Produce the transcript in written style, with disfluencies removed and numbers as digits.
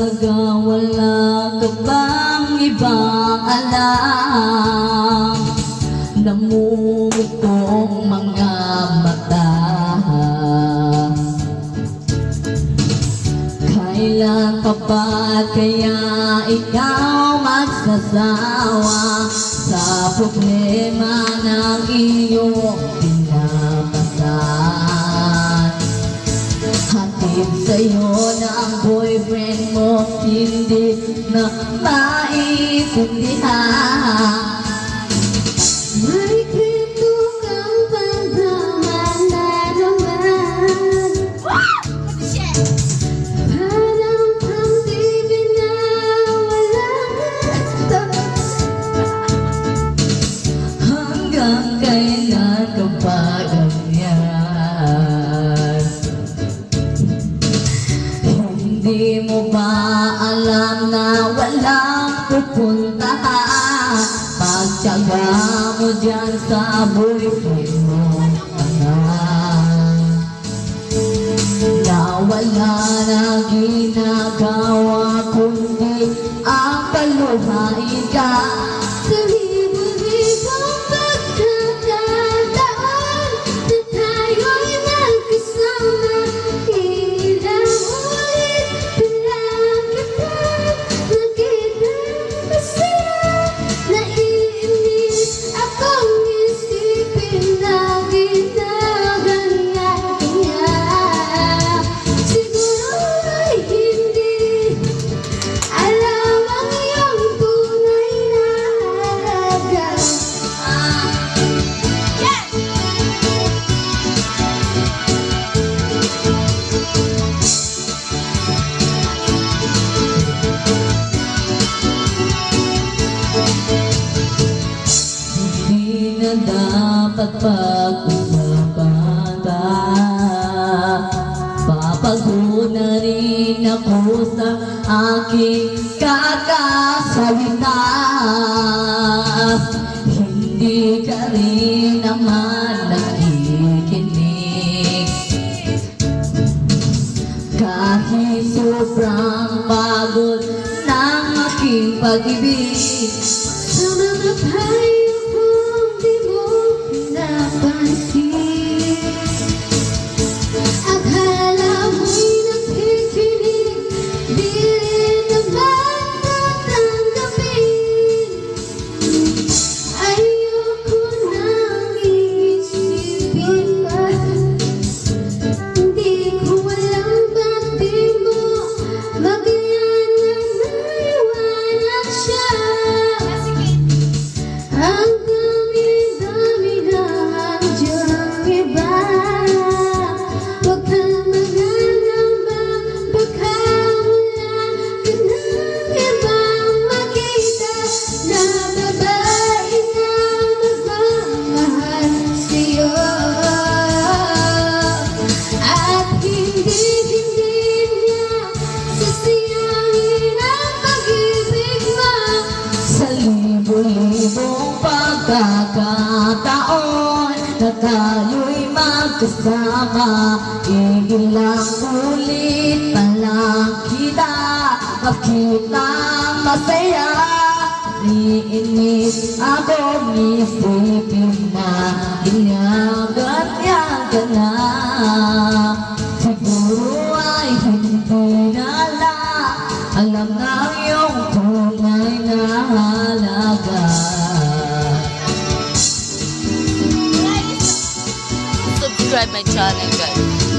talaga wala ka bang ibang alam? Namumukong mga mata, kailan pa ba kaya ikaw magsasawa sa problema ng iyong pinapasan? Hatid sa'yo ng boyfriend mo, hindi na maiintindihan. May kwento kang pagdaman na naman, parang pang-ibig na walang Hanggang kailan ka pa ganyan? Hindi mo ba alam na walang pupuntahan? Pagtyaga mo dyan sa boyfriend mo na wala na ginagawa kundi ang paluhain ka. sa libo-libong pagkakataon na tayo'y magkasama. Ilang ulit bilang kita nakita masaya. Naiinis akong isipin na ginaganyan-ganyan. Siguro ay hindi alam ang iyong tunay na halaga. Hindi na dapat pag-usapan pa. Papago na rin ako sa aking kakasalita. Hindi ka rin naman nakikinig, kahit sobrang pagod ng aking pag-ibig. Sa mga payo kong di mo pinapansin, akala mo'y nakikinig, di rin naman tatanggapin. Ayoko nang iisipin pa, hindi ko alam ba't di mo magayan na naiwanan siya. Ang dami-dami na andyang iba, huwag kang mag-alala, baka wala ka ng ibang makita na babae na magmamahal sa'yo. At hindi niya sasayangin ang pag-ibig mo. Sa libo-libong pagkakataon na tayo'y magkasama, ilang ulit pa lang kita makita masaya. Niinis ako, isipin na ginaganyan ka na. Siguro ay hindi na alam na iyong tunay na halaga. Subscribe my channel, guys.